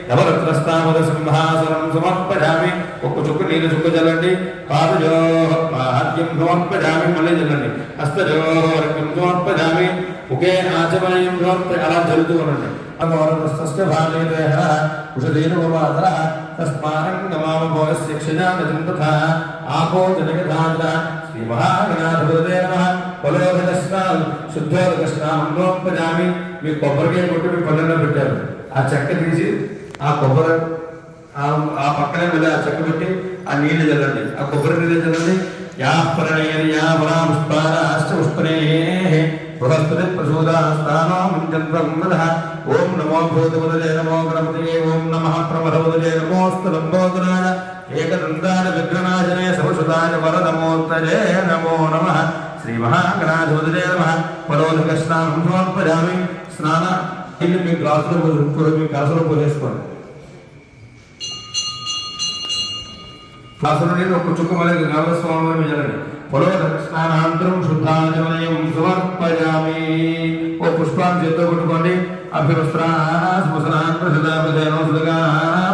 నవరత్నస్థామద సింహాసనం సమర్పయామి. ఒక్క చుక్క నీరు చుక్క చల్లండి. పాదజో ఆద్యం సమర్పయామి. మళ్ళీ చల్లండి. హస్తజో అర్ఘ్యం సమర్పయామి. ఒకే ఆచమనీయం సమర్ప అలా జరుగుతూ ఉండండి. శ్రీ మహాగణాధిపతయే నమః. పలోదకస్నానం శుద్ధోదకస్నానం సమర్పయామి. మీ కొబ్బరికాయ కొట్టి మీ పళ్ళెంలో పెట్టారు. ఆ చెక్క తీసి ఆ కొబ్బరి ఆ పక్కనే వెళ్ళి ఆ చెక్క పెట్టి ఆ నీళ్లు చల్లండి. ఆ కొబ్బరి నీళ్ళు చల్లండి. పుష్పనే బృహస్పతి ప్రసూదాస్థానో మంత్రబ్రహ్మణ. ఓం నమో భూతపదజే నమో గణపతయే. ఓం నమః ప్రమథపదజే నమోస్తు లంబోదరాయ ఏకదంతాయ విఘ్ననాశనే సవసుతాయ వరదమూర్తయే నమో నమః. శ్రీ మహాగణాధిపతయే నమః. పరోధక స్నానం సమర్పయామి. స్నాన ఇల్లు మీ గ్లాసులో పోసేసుకోండి. గ్లాసులో నీళ్ళు ఒక్క చుక్క మళ్ళీ గర్భస్వామి మీద చల్లండి. పరోధక స్నానాంతరం శుద్ధాచమనీయం సమర్పయామి. ఓ పుష్పాన్ని చేత్తో కొట్టుకోండి. అభివస్త్రాస్మసనాన్ప్రసదాపదేనోసుగా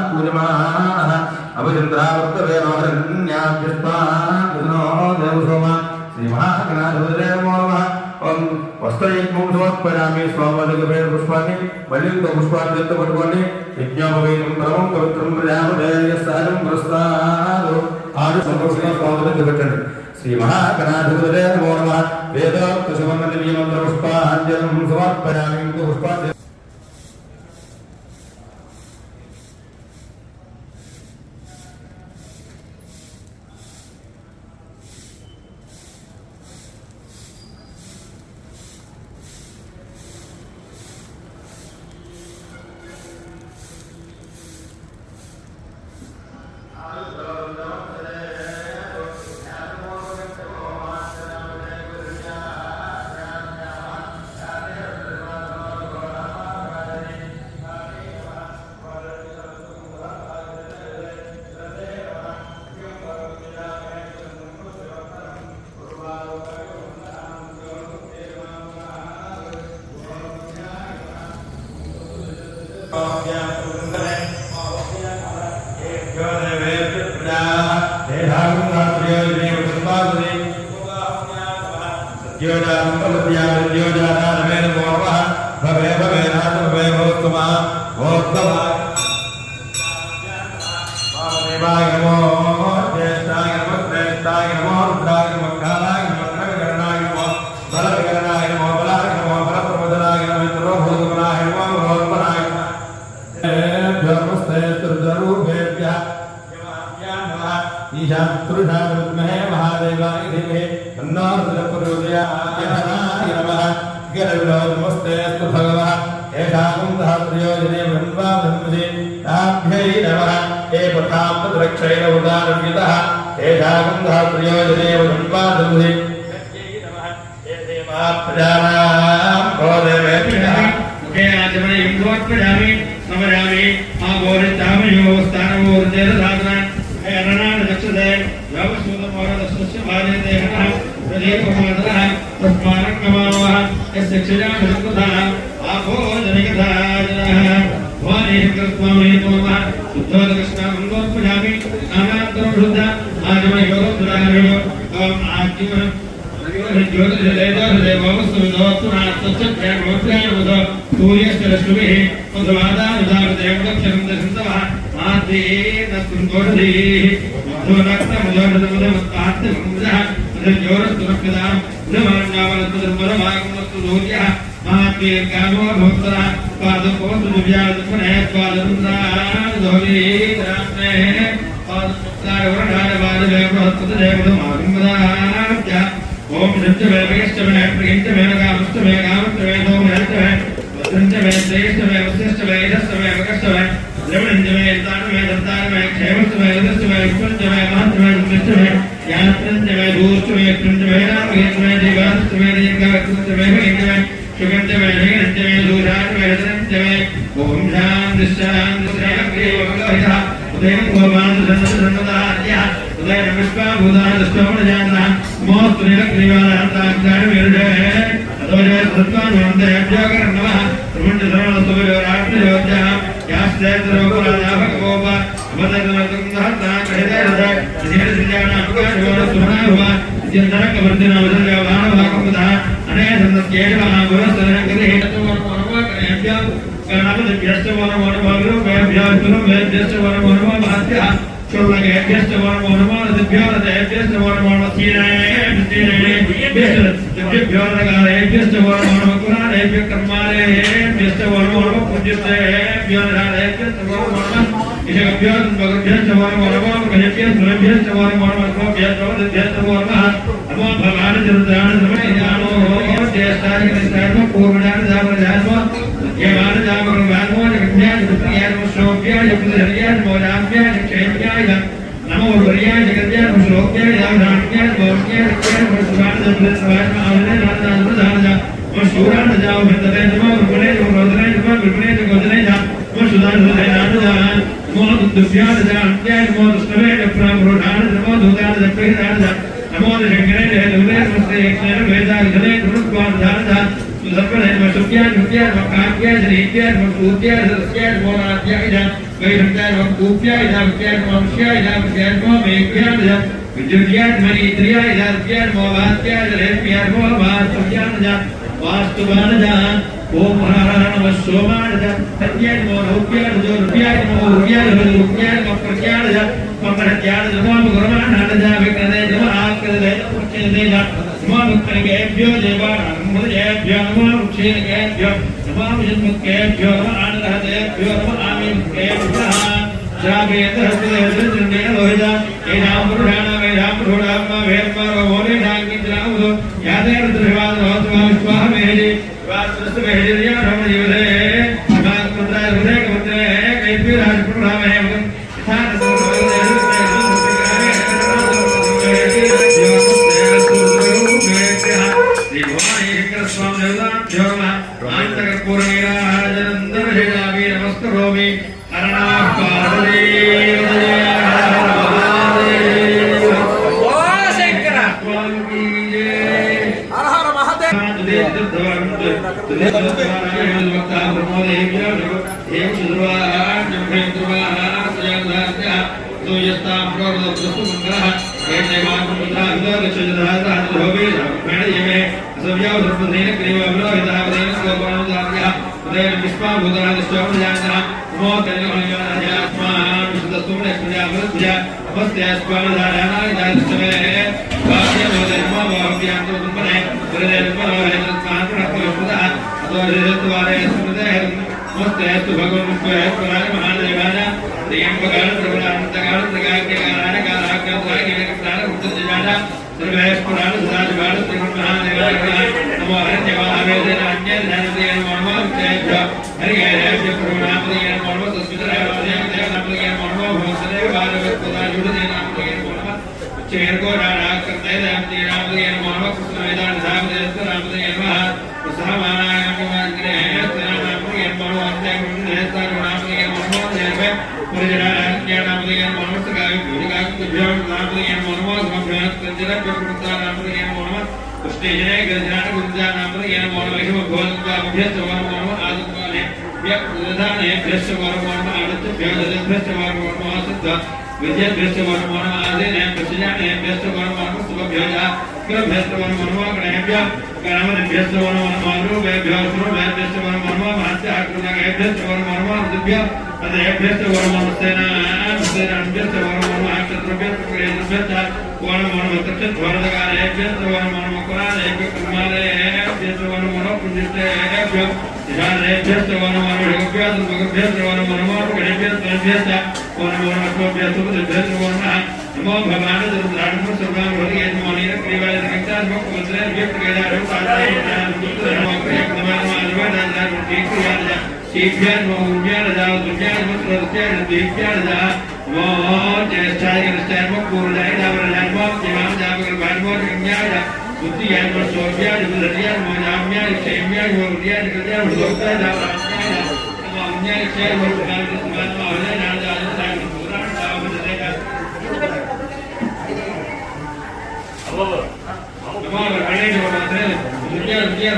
పూజమాన అభిచంద్రావర్తవేనోహరణ్యాభ్యస్పానో దేవసోమ. శ్రీ మహాగణాధిపతయే నమో నమః. ఓం వస్త్రయజ్ఞం సమర్పయామి. స్వామివారి పుష్పాన్ని మళ్ళీ ఇంకో పుష్పాన్ని చేత్తో పట్టుకోండి. యజ్ఞోపవీతం పరమం పవిత్రం ప్రజాపదేయ సహజం ప్రస్తాదు. ఆరు సంతోషంగా స్వామివారికి పెట్టండి. శ్రీ మహాగణాధిపతయే నమో నమః. వేదోక్త సువర్ణ దివ్యమంత్ర పుష్పాంజలం సమర్పయామి. ఇంకో పుష్పాంజలి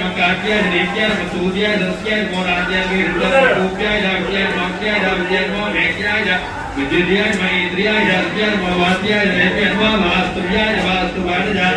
Maka वाक्याय नित्याय सूर्याय दस्याय मोराद्याय वीरद्याय रूप्याय जाक्याय माक्याय जाव्याय मोनेक्याय विद्युत्याय मैत्र्याय जात्याय मोवात्याय नेत्याय वास्तुयाय वास्तुवादजाय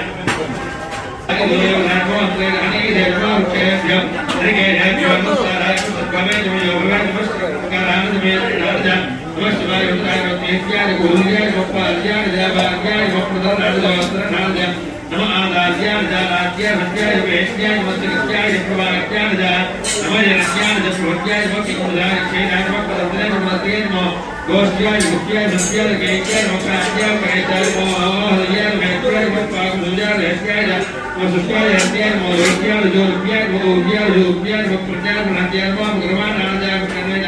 अगदेव नमो अग्रगणे देवो केभ्यो ऋगेभ्यो नमस्काराय सद्गमे योगवे नमस्काराय नमस्काराय नमस्काराय नित्याय गुरुयाय गोपाल्याय देवाल्याय गोप्रदानाय नमो आदार्याय जाराज्याय मध्याय वेश्याय मस्तिष्याय प्रवाक्याय नमो यज्ञाय प्रवक्याय मोक्षिकुलाय क्षेत्राय पदद्रय नमस्ते नमो गोष्ठ्याय मुक्त्याय सत्याय गेत्याय मोक्षाय करेताय मोहयाय वेत्याय पाकुल्याय वेत्याय मसुष्याय हत्याय मोह्याय जोर्याय मोह्याय जोर्याय प्रत्याय प्रत्याय भगवानाय प्रणय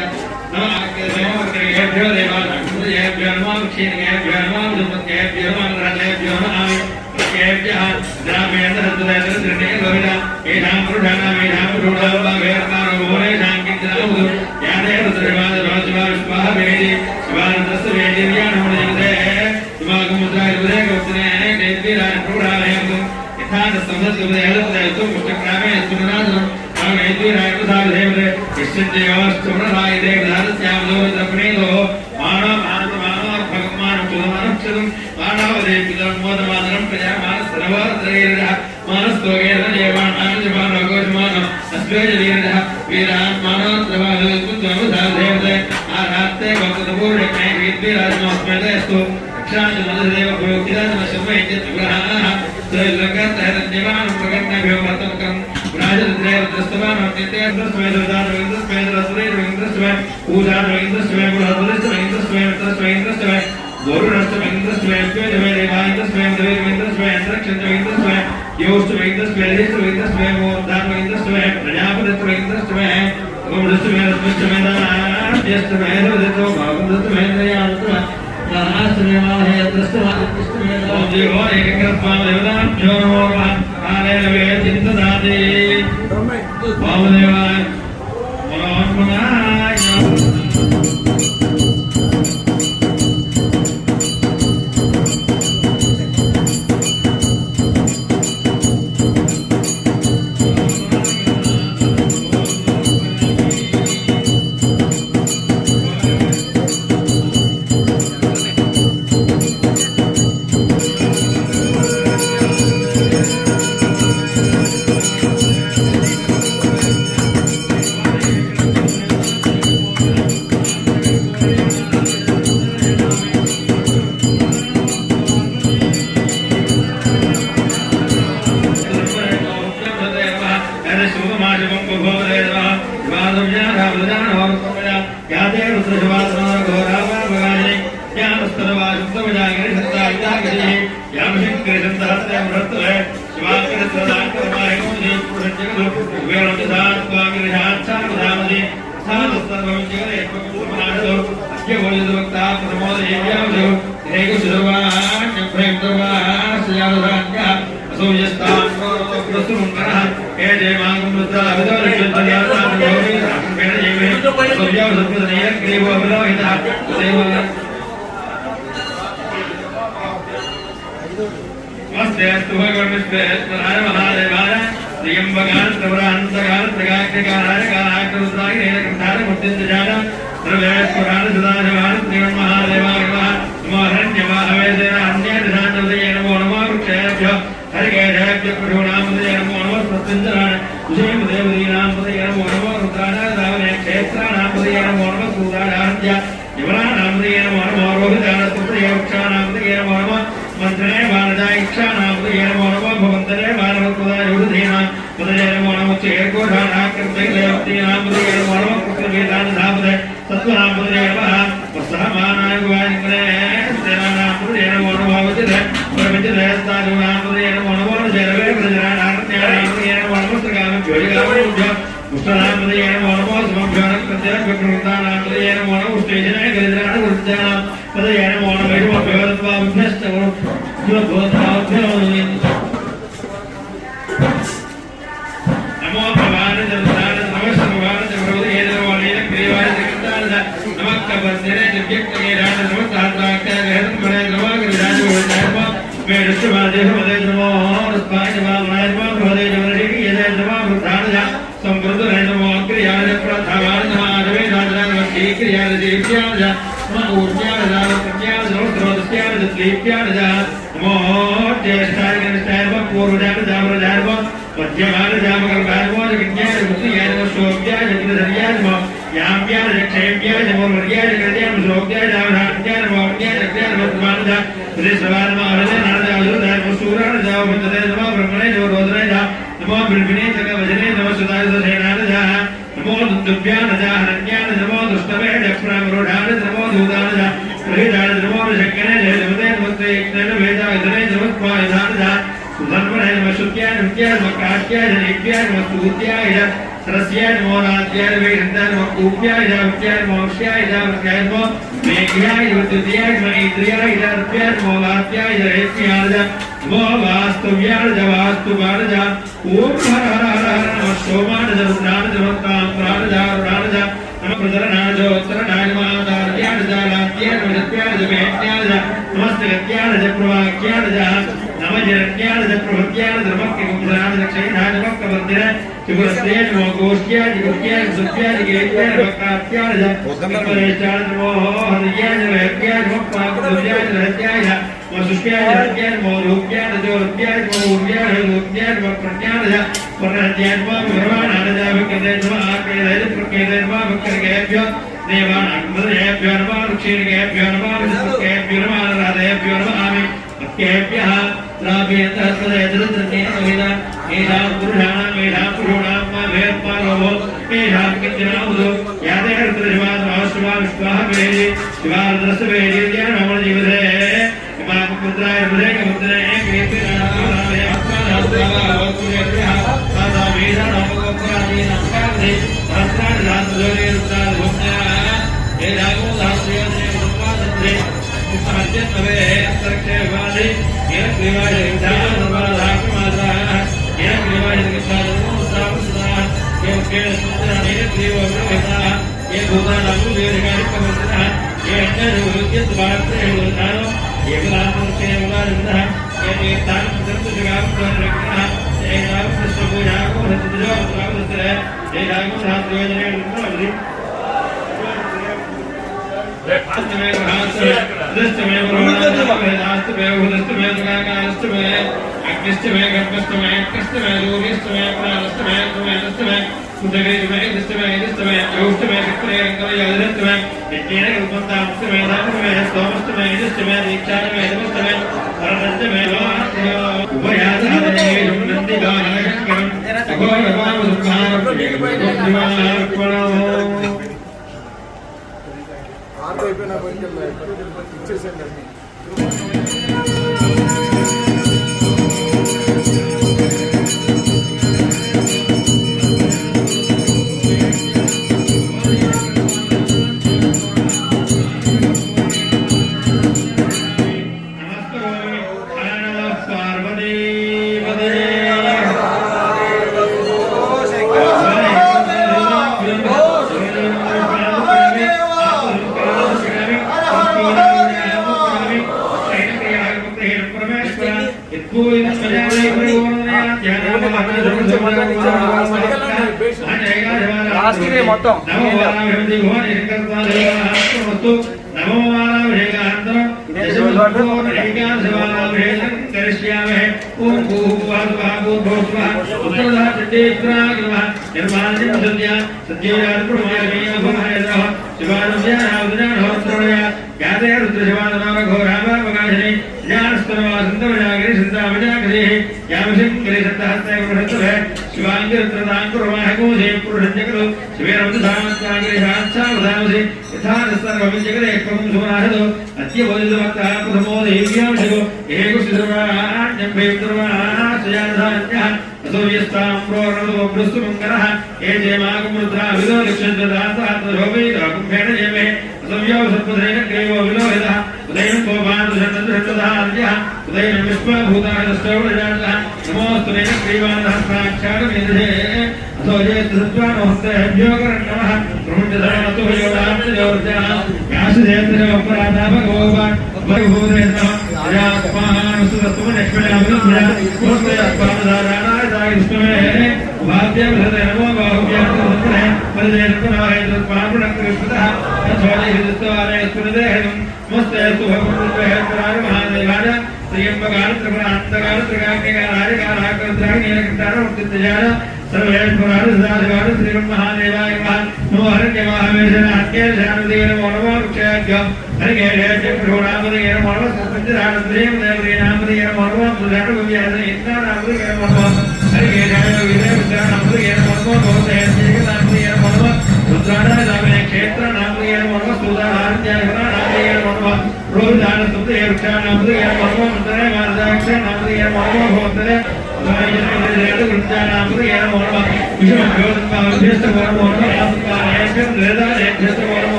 नमो आकेभ्यो देवाभ्यो देवाभ्यो नमो क्षीणेभ्यो नमो दुःखेभ्यो नमो ग्रहेभ्यो नमः केभ्यः द्रामेन्द्र हृदयेन्द्र गोविंद एनाम पुरुषाणां एनाम पुरुषाणां वेदकारो मोरे सांकितनामु यादे रुद्रवाद रोजवार स्वाह वेदी शिवानंदस्य वेदी ज्ञानम जगते दिमागमुद्राय उदय गोत्रे देवीराय पुराणयं यथा संसद उदयलते तुम मुष्टक्रामे सुनादं आवेदीराय उदादेवरे इष्टदेवस्तुमराय देवदास्याम लोद्रपणेलो मानव मानव भगवान चुदमानक्षदं मानवदे पितरं मोदमादरं प्रजामान सर्वत्रैरः मानस्तोगेन देवान आजमान गोजमान अस्वेजलीरः वीरान मानवत्रवादुद्वमुदादेवते आरात्ते भक्तपूर्णे विद्विराजनोस्मेदेस्तु रक्षाजनदेव भोक्तिदानमशमेत्यग्रहाः त्रैलोक्यत्रयदेवान प्रकटनाभ्यो वर्तमकं राजद्रेव दस्तवान अत्यते दस्मेददान विन्द्रस्मेदरसुरेण विन्द्रस्मे पूजान विन्द्रस्मे बुधवरिष्ठ विन्द्रस्मे मित्रस्मे विन्द्रस्मे गोरुरस्मे विन्द्रस्मे स्वेदवे देवाइन्द्रस्मे देवे विन्द्रस्मे अंतरिक्षं विन्द्रस्मे योष्ट विन्द्रस्मे लिष्ट विन्द्रस्मे मोर्धान विन्द्रस्मे प्रजापतित्व विन्द्रस्मे गोमदस्मे रस्मे दान ज्येष्ठमे देवतो भागवतमे दयान्तः नास्मेवाहे दस्तवादिष्टमे ओम देवो एककृत्वाम देवताभ्यो नमो नमः आलेलवे चिन्तदाति वामदेवाय मनोन्मनाय नमो ऊर्जाय कन्याय सर्वस्रोतस्याय दीप्याय नमो ज्येष्ठाय कनिष्ठाय पूर्वजाय जावरजाय मध्यमाय जामकर्माय कन्याय मुक्तियाय शोभ्याय जगदर्याय नमो याम्याय क्षेम्याय नमो वर्याय कल्याण शोभ्याय जावराज्याय नमो वर्याय जगद्याय नमो समानजा श्रीसवाय नमो हरदे नारदाय अजुदाय सूराय जाव विद्याय नमो ब्रह्मणे नमो रोदनाय नमो ब्रह्मणे जग वजने नमो सुदाय सेनाय नमो दुर्भ्याय हरण्याय नमो दुष्टवे जप्रामरोधाय नमो दूताय प्रहिताय नमो शक्यने जय नमते नमस्ते एकतेन वेदाय धने नमस्वाय धाय सुधर्मणे नमः शुद्ध्याय नृत्याय नमः काश्याय जनेभ्याय नमः स्तुत्याय सरस्याय नमो राज्याय वेदाय नमः कूप्याय जावत्याय नमः वक्ष्याय जावत्याय नमः मेघ्याय विद्युत्याय नमः इंद्रियाय जावत्याय नमो वात्याय जयत्याय नमो वास्तव्याय वास्तुवाय ओम हर हर हर हर नमः सोमाय रुद्राय नमस्तां प्राणाय रुद्राय नमः प्रदरणाय उत्तरणाय नमः दार्याय जालात्याय नमः जत्याय जमेत्याय नमस्ते गत्याय प्रवाक्याय नमः जरण्याय प्रभत्याय नमक्के गुंजराय दक्षिणाय नमक्के वंदनाय शिवस्त्याय नमो गोष्ठ्याय गुत्याय सुत्याय गेत्याय नमक्कात्याय नमोरेशाय नमो हरियाय नमक्याय नमक्कात्याय नमक्याय वसुष्याय नमक्याय नमो रूप्याय जोर्प्याय नमो ऊर्याय रूप्याय नमो प्रज्ञाय परत्याय नमो भगवानाय नमः नमः आकेय प्रकेय नमः वक्रकेभ्यो देवानां नमः ऋषिकेभ्यो नमः विष्णुकेभ्यो नमः राधेभ्यो नमः आमि केभ्यः लाभेतस्मदयदृतनेन वेदा एषां पुरुषाणां वेदा पुरुषाणां मा वेदपालो एषां किञ्चनावदो याते हृतृशिवासवासवा विश्वाः वेदे शिवारुद्रस्य ज्ञानमण जीवसे इमां पुत्राय हृदय कमुद्रे कीर्तिनाराय आत्मानास्वाभावकुलेभ्यः तासा वेदानामकोपरादि नमस्कारते सहस्राणि धातुजोरे रुद्रादि भुक्त्याः एषागो धातुयोजने उत्पादन्ते उत्पाद्यत्वे अन्तरिक्षेवादि येन क्रियवाय विधान सर्वाधाकमादाः येन क्रियवाय जगत्साधनो सावसुदाः येन केन सुन्दराणेन क्रियो विरोहिताः ये भूतानामु वेदिकारिकवर्तिनः ये अन्यरुद्यद्वार्ते विरोधानो ये कलामनुष्येवलारिन्दः ये तीर्थानं सन्तुजगामप्रतिरक्षणः ये नामकृष्णपूजाको हस्तुजो प्रावृत्तः ये नामधात्रोजने विद्वावधि अस्तमे ग्रहास्तमे दस्तमे ब्रह्मास्तमे दास्तमे भूतस्तमे दुर्गाकारस्तमे अग्निस्तमे गर्भस्तमे कस्तमे दूरिस्तमे प्राणस्तमे तमे कुतवेस्तमे दस्तमे चौस्तमे चक्रे अंगवयदस्तमे यज्ञेन कल्पन्तास्तमे धामस्तमे सोमस्तमे दस्तमे दीक्षास्तमे नमस्तमे परदस्तमे वास्तमे उभयाधारे नन्दिगानकरं अघोरभावसुखारं दिवानर्पणम् అయిపోయినా కొంచెం ఇచ్చేసేయండి మొత్తం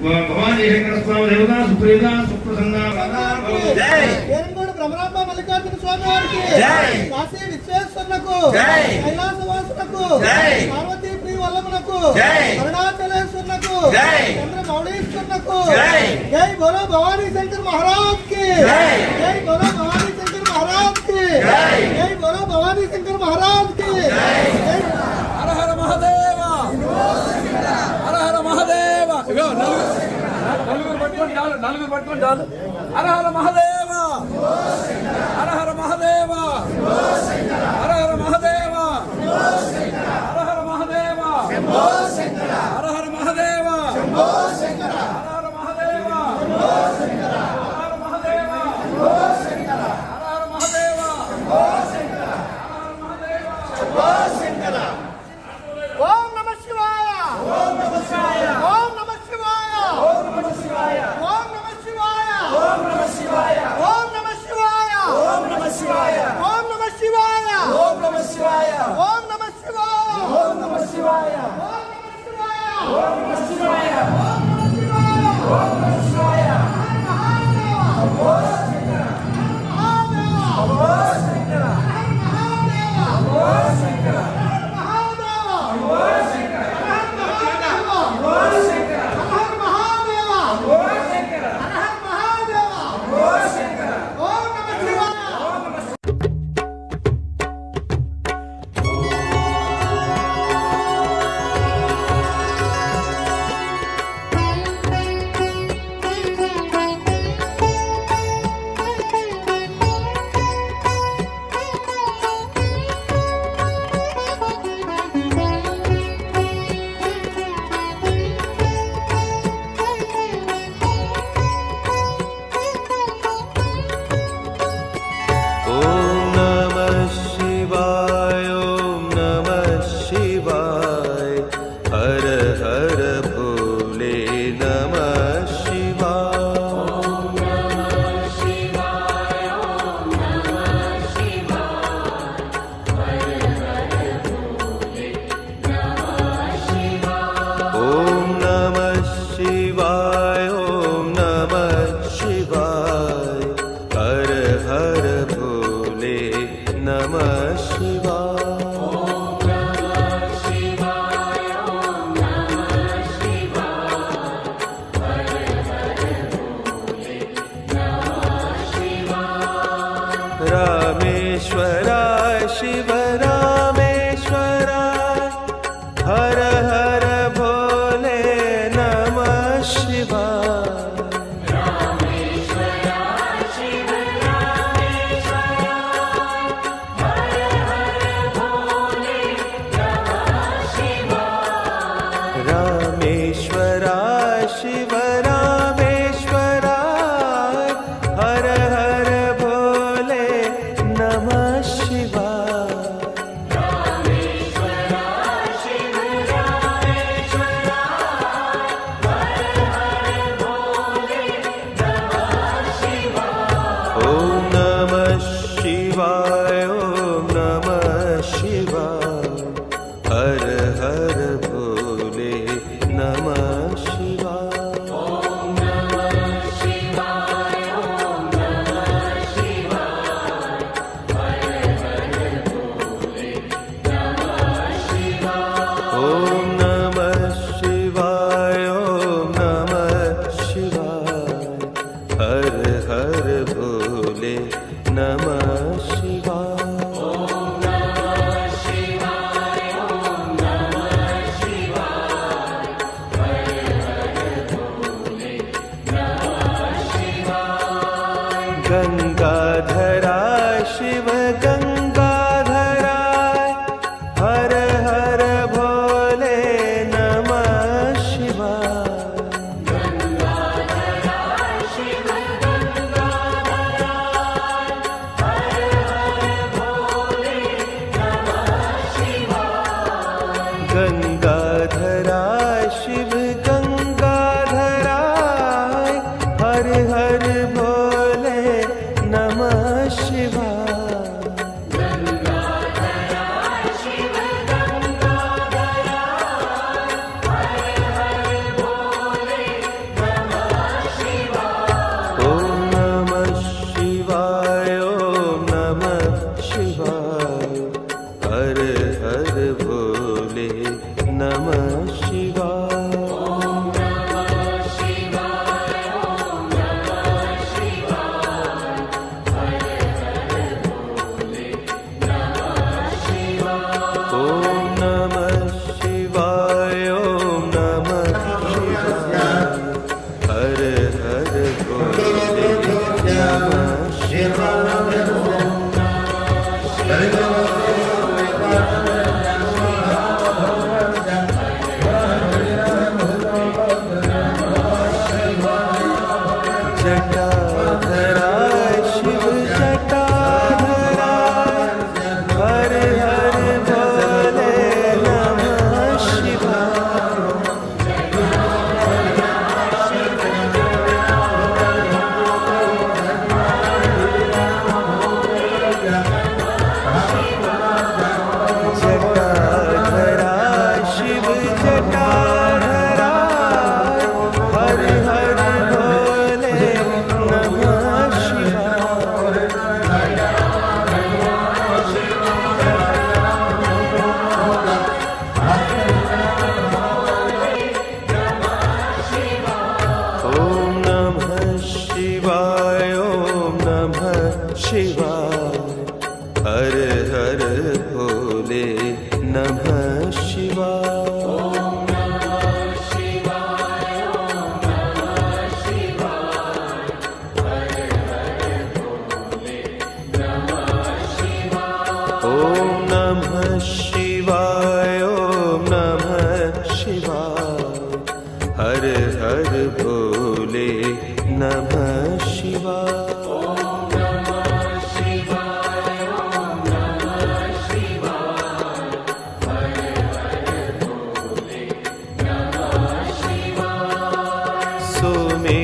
भगवान शंकर स्वामी देवता सुप्रीता सुप्रसन्ना ఏనుగోడు బ్రహ్మరాంబ మల్లికార్జున స్వామి వారికి కాశీ విశ్వేశ్వరులకు కైలాసవాసులకు పార్వతీ ప్రియ వల్లభులకు అరుణాచలేశ్వరులకు చంద్ర మౌళీశ్వరులకు జై బోలో భవానీ శంకర్ మహారాజ్ కి జై బోలో భవానీ శంకర్ మహారాజ్ కి జై బోలో భవానీ శంకర్ మహారాజ్ కి హర హర మహాదేవ హర హర మహాదేవ నలుగురు పట్టుకొని చాలు హర హర మహాదేవ హర హర మహాదేవ హర హర మహాదేవ హర హర మహాదేవ హర హర మహాదేవ హర హర మహాదేవ ఓం నమః శివాయ ఓం నమః శివాయ ఓం నమః శివాయ ఓం నమః శివాయ ఓం నమః శివాయ ఓం నమః శివాయ ఓం నమః శివాయ ఓం నమః శివాయ ఓం నమః శివాయ ఓం నమః శివాయ ఓం నమః శివాయ ఓం నమః శివాయ ఓం నమః శివాయ ఓం నమః శివాయ ఓం నమః శివాయ रामेश्वराय शिव रामेश्वराय हर हर भोले नमः शिवाय रामेश्वराय शिव रामेश्वराय हर हर भोले नमः शिवाय ॐ नमः शिवाय ॐ नमः शिवाय हर हर भोले नमः शिवाय ॐ नमः शिवाय ॐ नमः शिवाय हर हर भोले नमः शिवाय गंगाधराय शिव गंगाधराय हर हर भोले नमः शिवाय गंगाधराय शिव गंगाधराय हर हर भोले नमः शिवाय ॐ नमः जटाधराय शिव जटाधराय हर हर भोले नमः शिवाय जटाधराय शिव जटाधराय हर हर भोले नमः शिवाय ॐ नमः शिवाय ॐ नमः शिवाय हर हर भोले नमः शिवाय ॐ नमः शिवाय ॐ नमः शिवाय हर हर भोले नमः शिवाय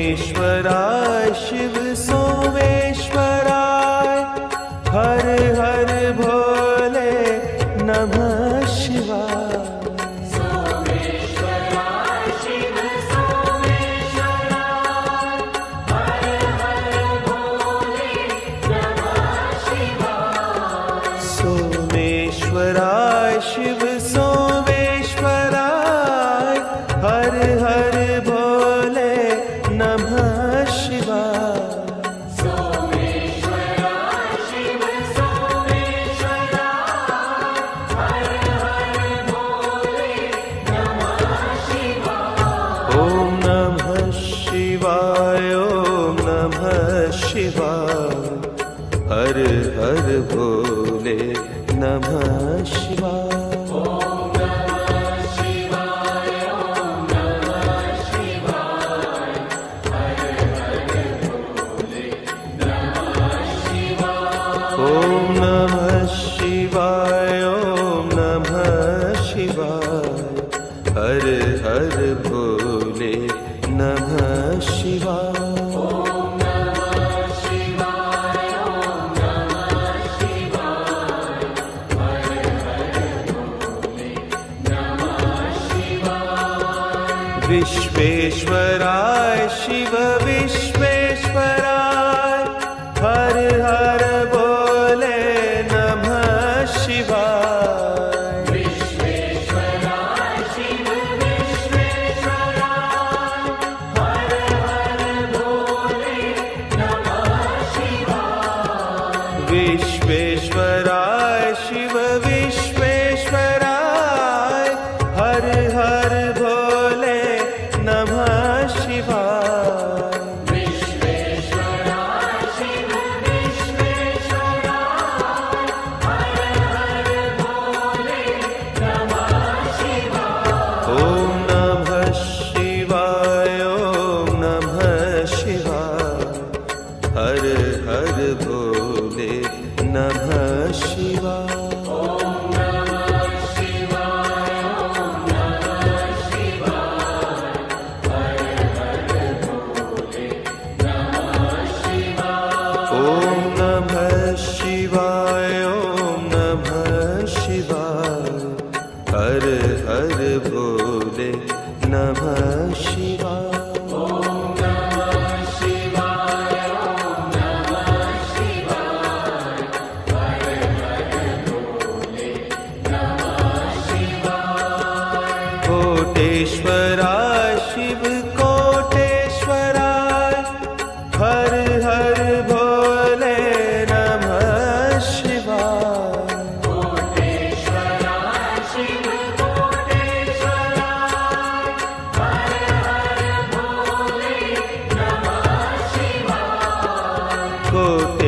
सोमेश्वराय शिव सोमेश्वराय हर हर भोले नमः शिवाय सोमेश्वराय शिव सोमेश्वराय हर हर भोले नमः शिवाय ॐ नमः शिवाय ॐ नमः शिवाय हर हर भोले नमः शिवाय ॐ नमः शिवाय ॐ नमः शिवाय हर हर भोले नमः शिवाय विश्वेश्वराय शिव विश्वेश्वराय हर हर भोले नमः शिवाय विश्वेश्वराय शिव विश्वेश्वराय हर हर भोले नमः शिवाय ॐ नमः शिवाय ॐ नमः शिवाय हर हर भोले नमः शिवाय ॐ नमः शिवाय ॐ नमः शिवाय हर हर भोले नमः शिवाय कोटेश्वराय शिव कोटेश्वराय हर हर भोले नमः शिवाय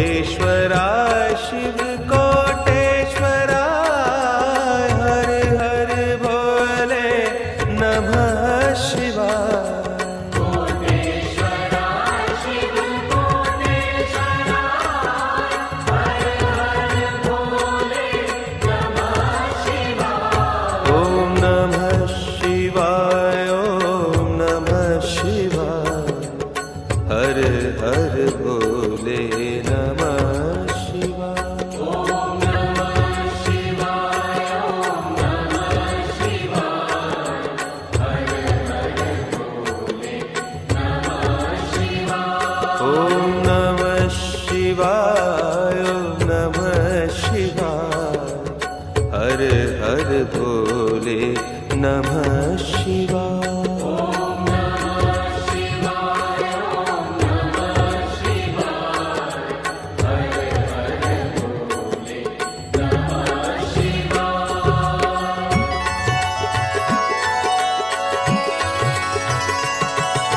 कोटेश्वराय शिव कोटेश्वराय हर हर भोले नमः शिवाय भोले नमः शिवाय। ओम नमः शिवाय, ओम नमः शिवाय, हर हर भोले नमः शिवाय।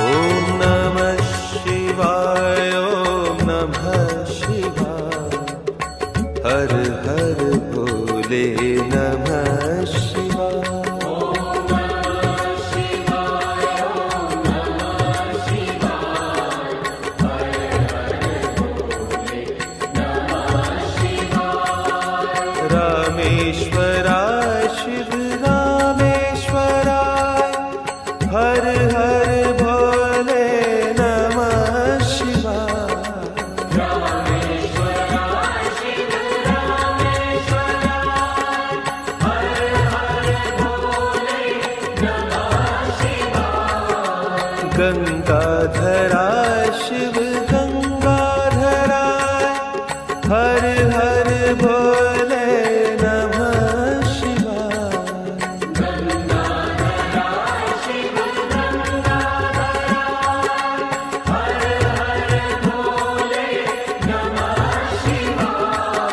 ओम नमः शिवाय, ओम नमः शिवाय, हर हर भोले नमः शिवाय। रामेश्वराय शिव रामेश्वराय, हर हर भोले नमः शिवाय। गंगाधराय शिव गंगाधराय, हर हर भोले नमः शिवाय।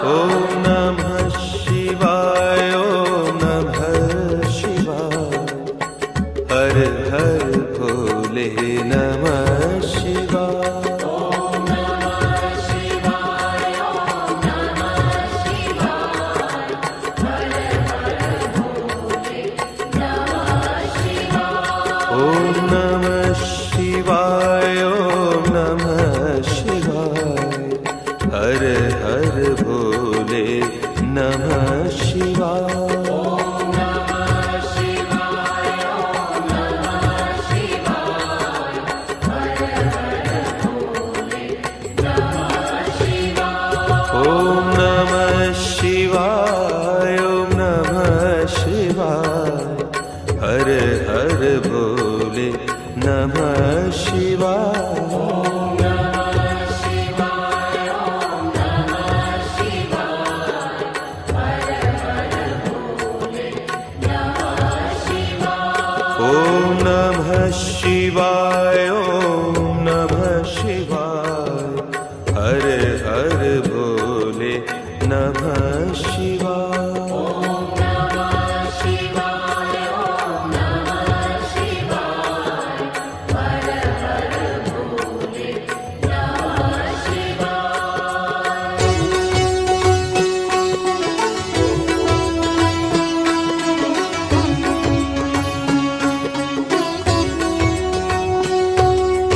ओम नमः शिवाय, ओम नमः शिवाय, हर हर भोले नमः शिवाय। ओम नमः शिवाय, ओम नमः शिवाय, हर हर भोले नमः शिवाय। ओम नमः शिवाय, ओम नमः शिवाय, हर हर भोले नमः शिवाय। ओम नमः शिवाय, ओम नमः शिवाय, हर हर भोले नमः शिवाय।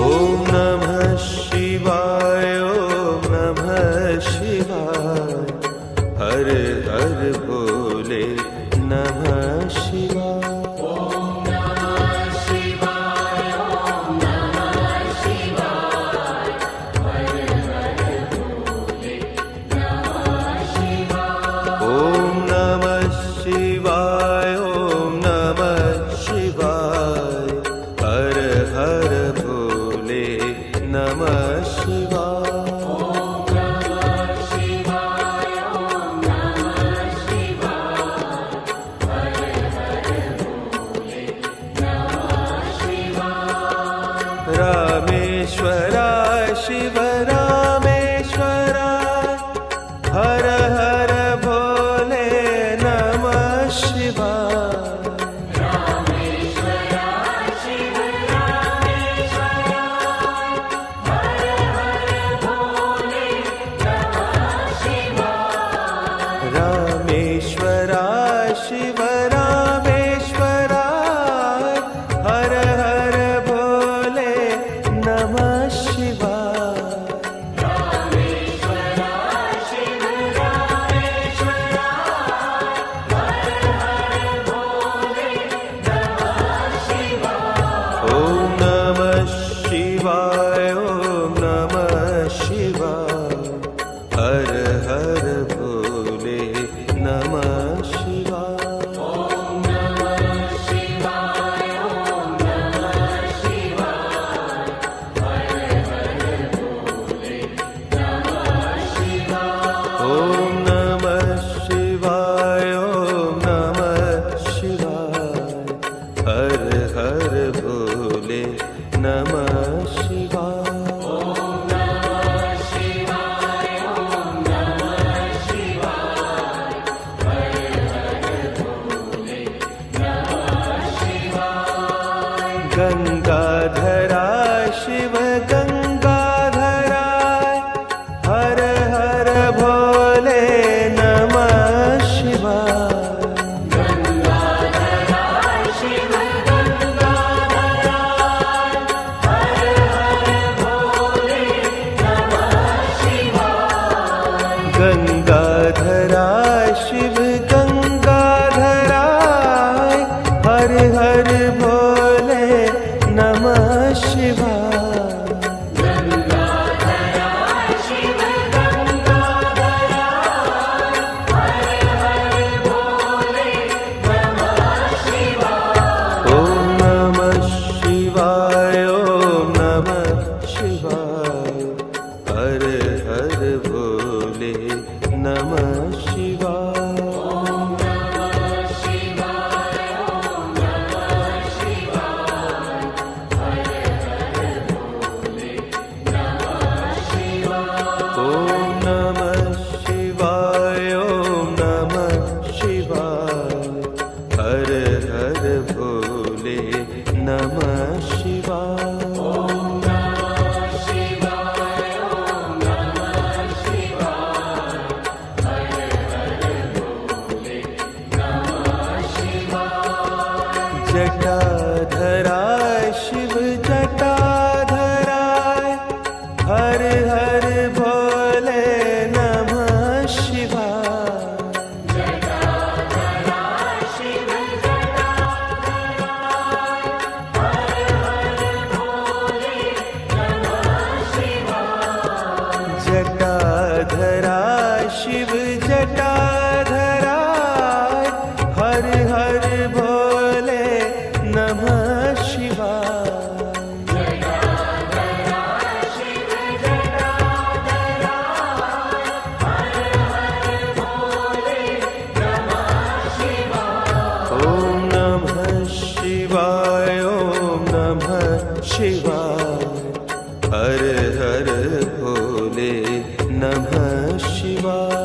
ओम नमः शिवाय, ओम नमः शिवाय, हर हर भोले नमः शिवाय। ओम नमः शिवाय, ओम नमः शिवाय, हर हर भोले नमः शिवाय। गंगाधराय शिव गंगाधराय हर हर भोले नमः शिवाय ओम नमः शिवाय ओम नमः शिवाय हर हर भोले नमः शिवाय ओम नमः शिवाय ओम नमः शिवाय हर हर भोले नमः शिवाय जटाधराय शिव जटाधराय हर हर भोले नमः शिवाय जटाधराय शिव जटाधराय हर हर भोले नमः शिवाय ओम नमः शिवाय ओम नमः शिवाय हर हर भोले नमः शिवाय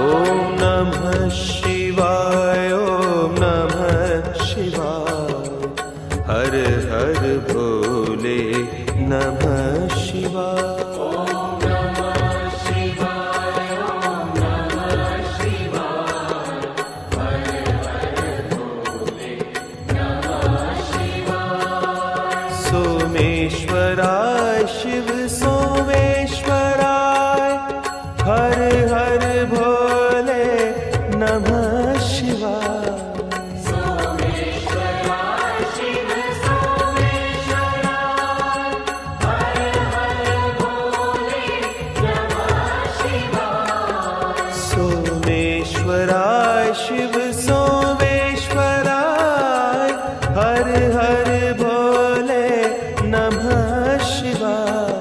ओम नमः शिवाय ओम नमः शिवाय हर हर भोले नमः शिवाय सोमेश्वराय शिव सोमेश्वराय हर हर भोले नमः शिवाय सोमेश्वराय शिव सोमेश्वराय हर हर भोले नमः शिवाय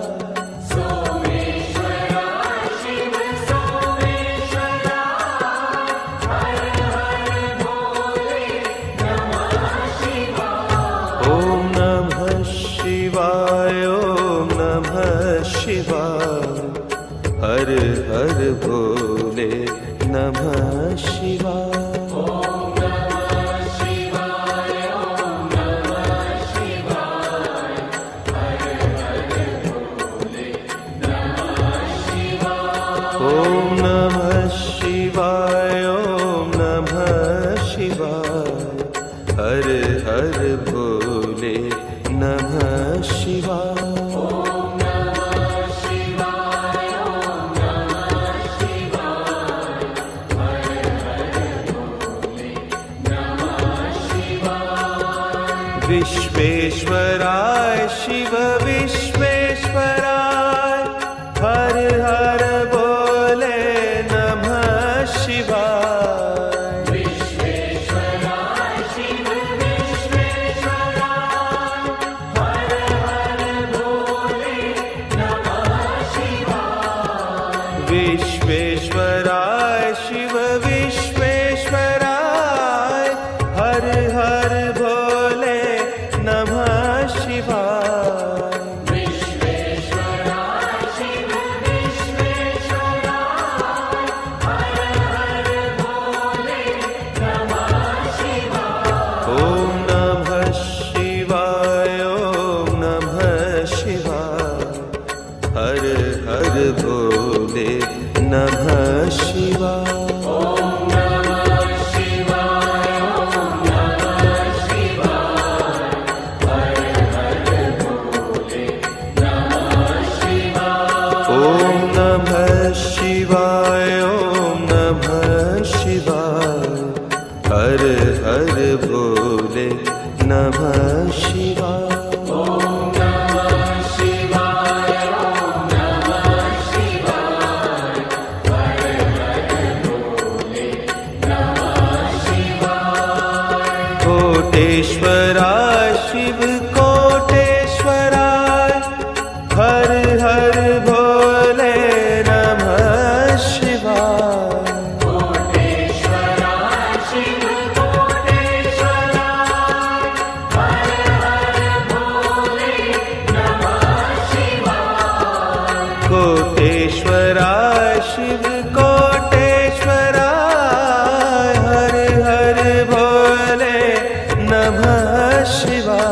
ओम नमः शिवाय ओम नमः शिवाय हर हर भोले नमः शिवाय ओम नमः शिवाय ओम नमः शिवाय हर हर भोले नमः शिवाय विश्वेश्वराय शिव विश्वेश्वराय हर हर भोले नमः शिवाय विश्वेश्वराय शिव विश्वेश्वराय हर हर भोले नमः शिवाय हर हर भोले नमः शिवाय। कोटेश्वराय शिव कोटेश्वराय हर हर भोले नमः शिवाय। कोटेश्वराय शिव कोटेश्वराय हर हर भोले नमः शिवाय।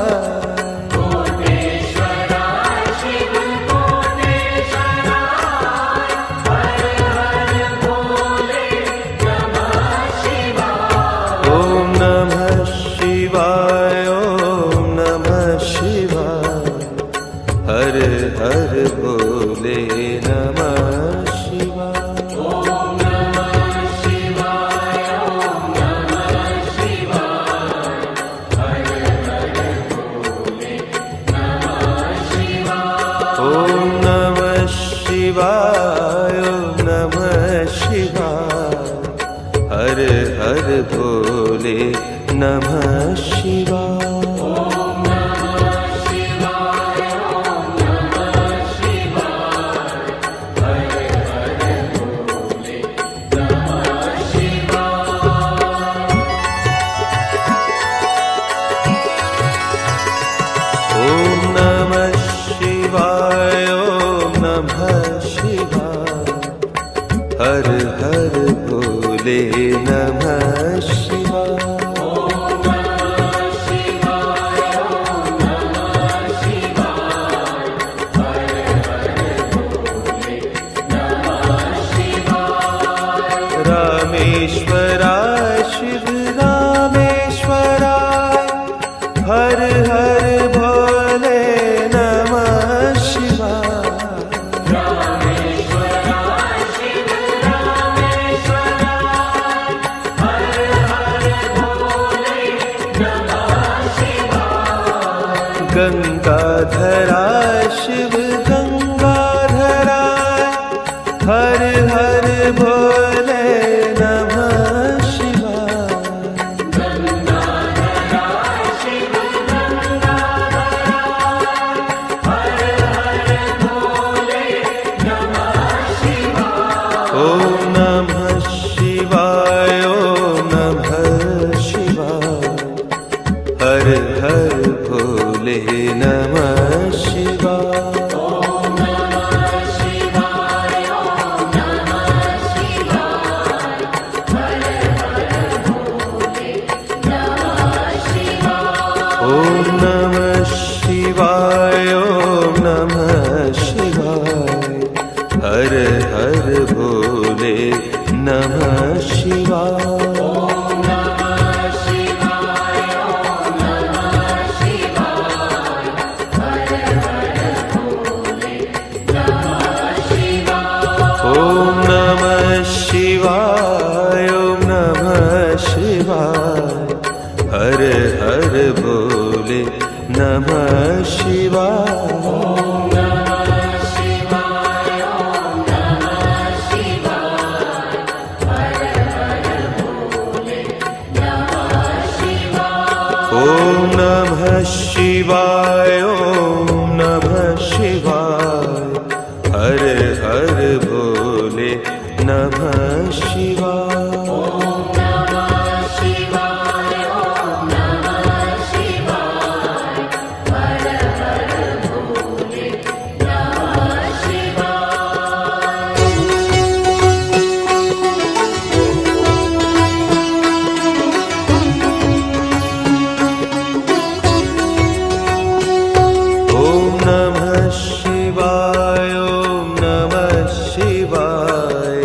ओम नमः शिवाय ओम नमः शिवाय हर हर भोले नमः शिवाय। ओम नमः शिवाय ओम नमः शिवाय हर हर भोले नमः शिवाय। ओम नमः शिवाय ओम नमः शिवाय हर हर भोले नमः शिवाय। रामेश्वराय शिव रामेश्वराय हर हर भोले नमः शिवाय। गंगाधराय शिव गंगाधराय हर हर भोले नमः शिवाय। ओम नमः शिवाय ओम नमः शिवाय हर हर भोले नमः शिवाय। ओम नमः शिवाय ओम नमः शिवाय हर हर भोले नमः शिवाय। ओम नमः शिवाय ओम नमः शिवाय हर हर भोले नमः शिवाय। ओम नमः शिवाय ओम नमः शिवाय हर हर भोले नमः शिवाय। ओम नमः शिवाय ओम नमः शिवाय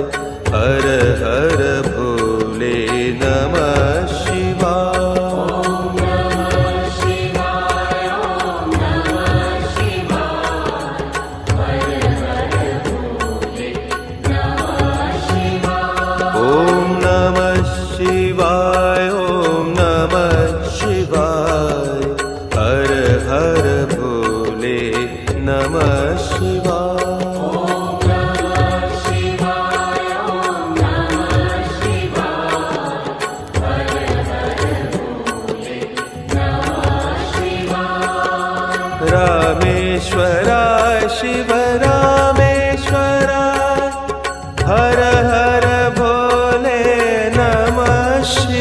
हर हर भोले नमः शिवाय। ओम नमः शिवाय ओम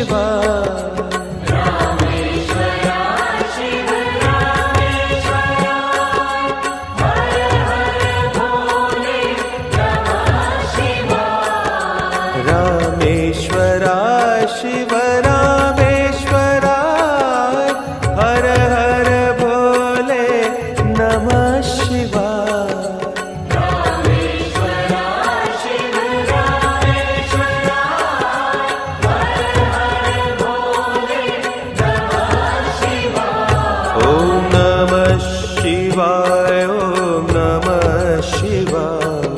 शिवाय रामेश्वरा शिव रामेश्वराय हर हर भोले नमः शिवाय ॐ नमः शिवाय ॐ नमः शिवाय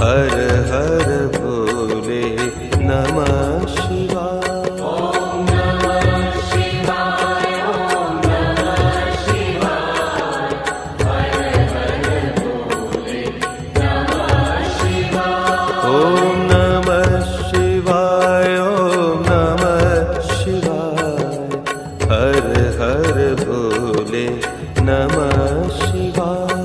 हर हर भोले नमः शिवाय ॐ नमः शिवाय ॐ नमः शिवाय हर हर भोले नमः शिवाय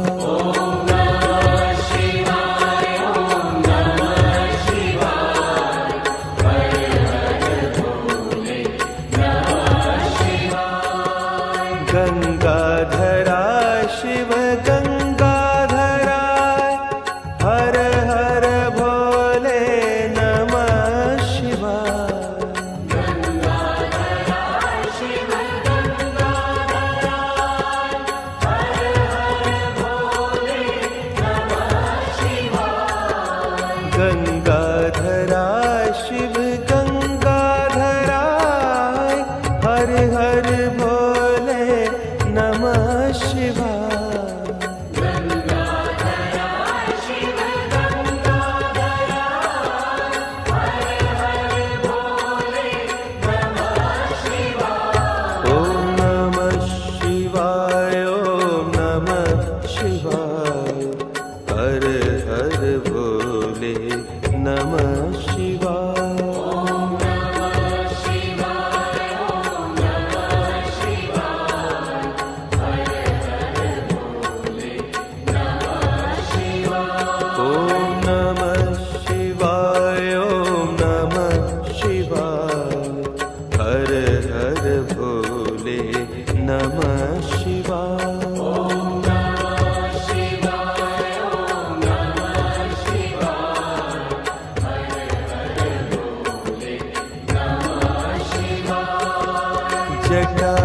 गंगाधरा शिव गंगाधराय हर हर भोले नमः शिवाय गंगाधरा शिव गंगाधराय हर हर भोले नमः शिवाय ॐ नमः शिवाय ॐ नमः शिवाय हर हर भोले नमः शिवाय ॐ नमः शिवाय ॐ नमः शिवाय हर हर भोले नमः शिवाय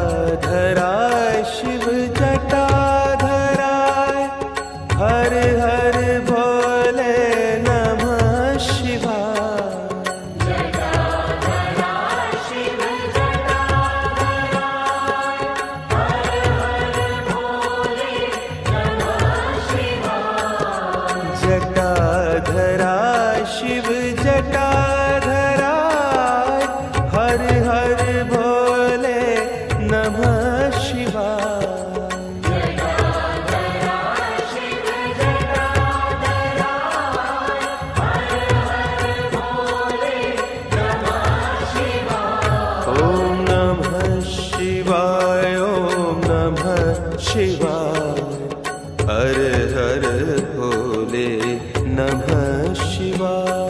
जटाधराय शिव जटाधराय हर हर भोले नमः शिवाय जटाधरा शिव जटाधराय हर हर भोले नमः शिवाय ॐ नमः शिवाय ॐ नमः शिवाय हर हर भोले नमः शिवाय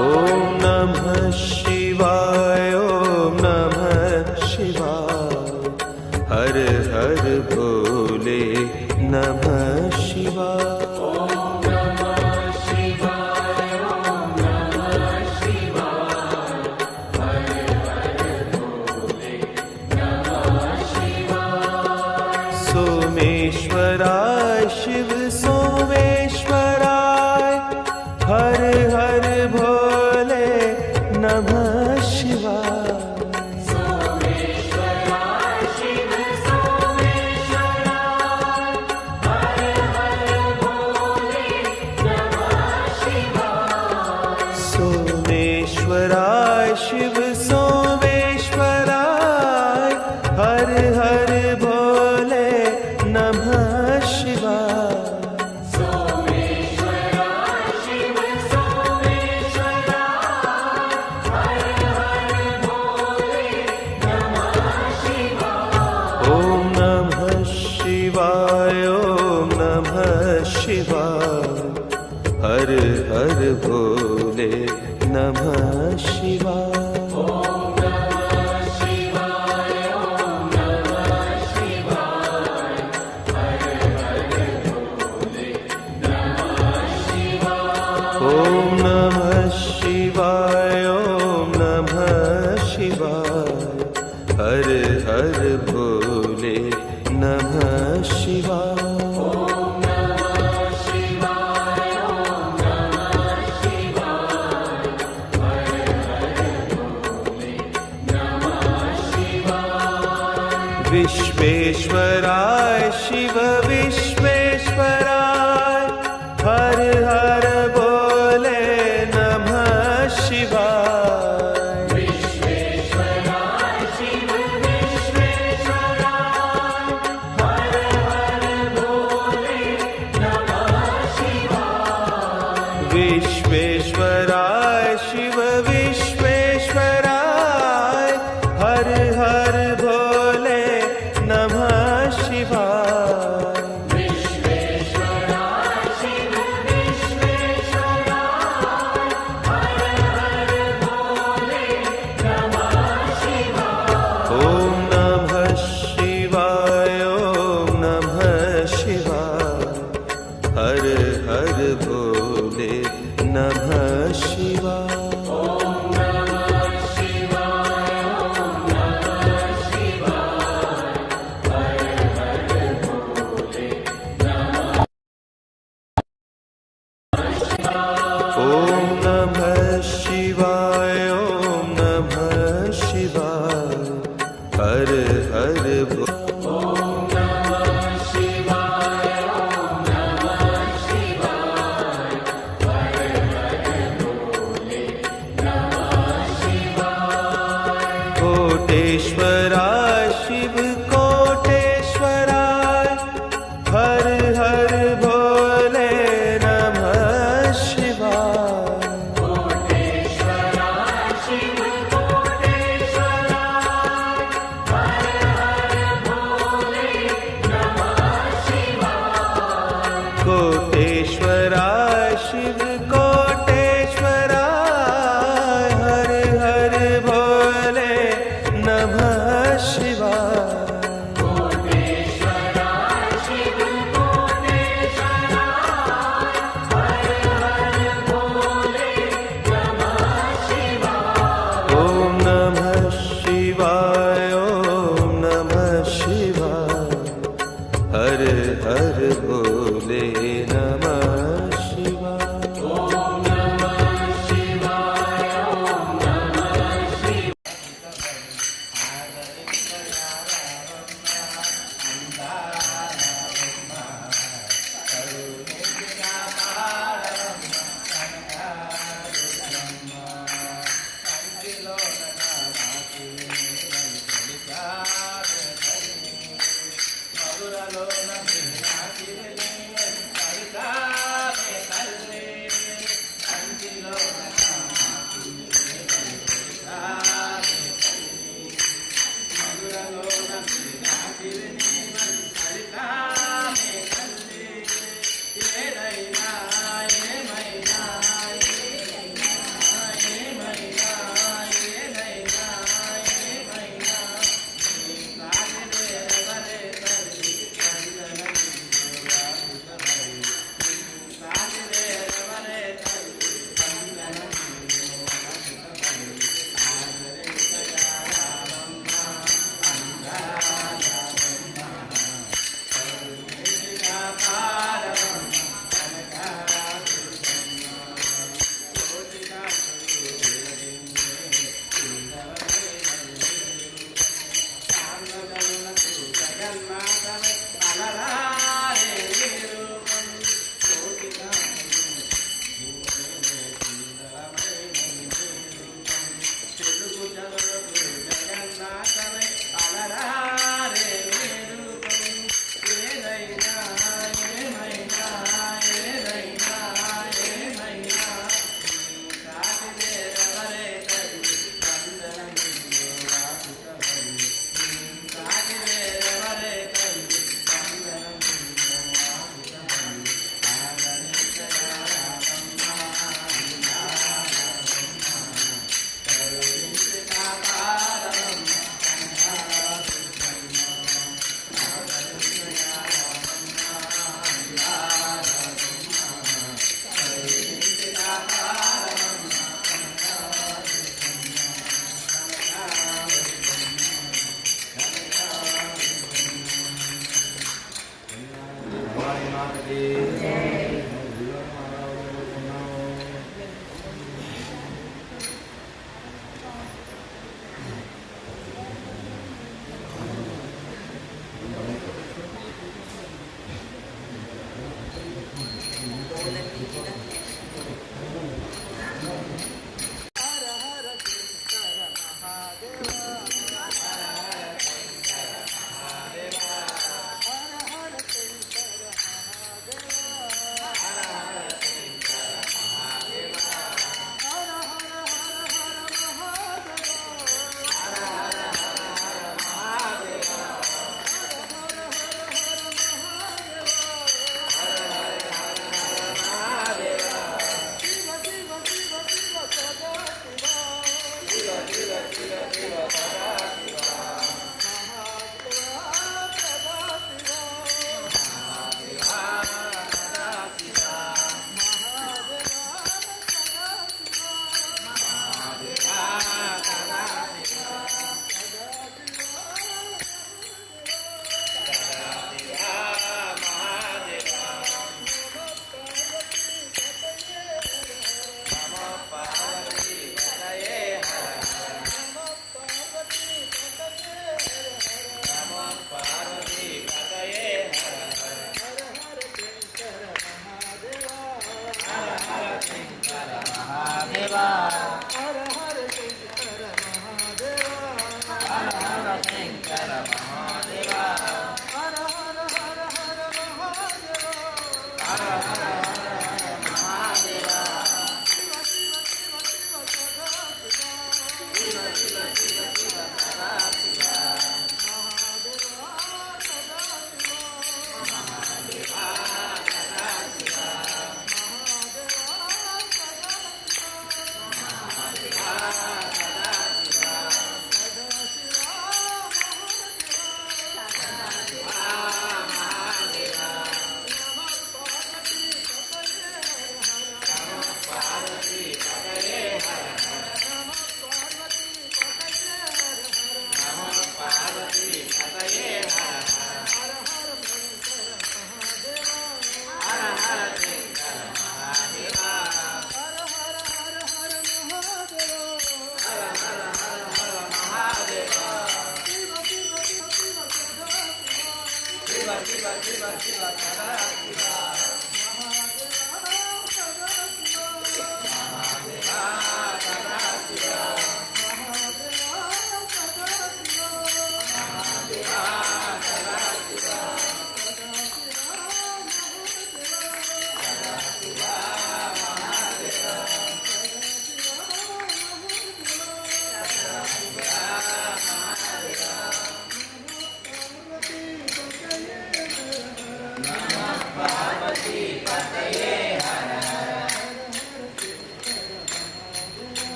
ॐ नमः शिवाय ॐ नमः शिवाय हर हर भोले नमः शिवाय सोमेश्वराय शिव सोमेश्वराय हर हर भोले नमः शिवाय नमः शिवाय। विश्वेश्वराय शिव विश्वेश्वराय हर हर बोले नमः शिवाय। विश्वेश्वराय शिव विश्वेश्वराय हर हर बोले नमः शिवाय। विश्वेश्वराय शिव विश्वेश्वराय हर हर भोले नमः शिवाय। विश्वेश्वराय शिव विश्वेश्वराय हर हर बोले नमः शिवाय। ओम नमः शिवाय ओम नमः शिवाय हर हर भोले नमः शिवाय। ओम नमः शिवाय ओम नमः शिवाय हर हर कोटेश्वराय शिव कोटेश्वराय हर हर भोले नमः शिवाय। कोटेश्वराय शिव कोटेश्वराय हर हर भोले नमः शिवाय। कोटेश्वराय शिव कोटेश्वराय हर हर भोले नमः शिवाय। कोटेश्वराय शिव कोटेश्वराय हर हर भोले नमः शिवाय। ओम नमः शिवाय ओम नमः शिवाय हर हर भोले नमः शिवाय। ओम नमः शिवाय ओम नमः शिवाय। Shiva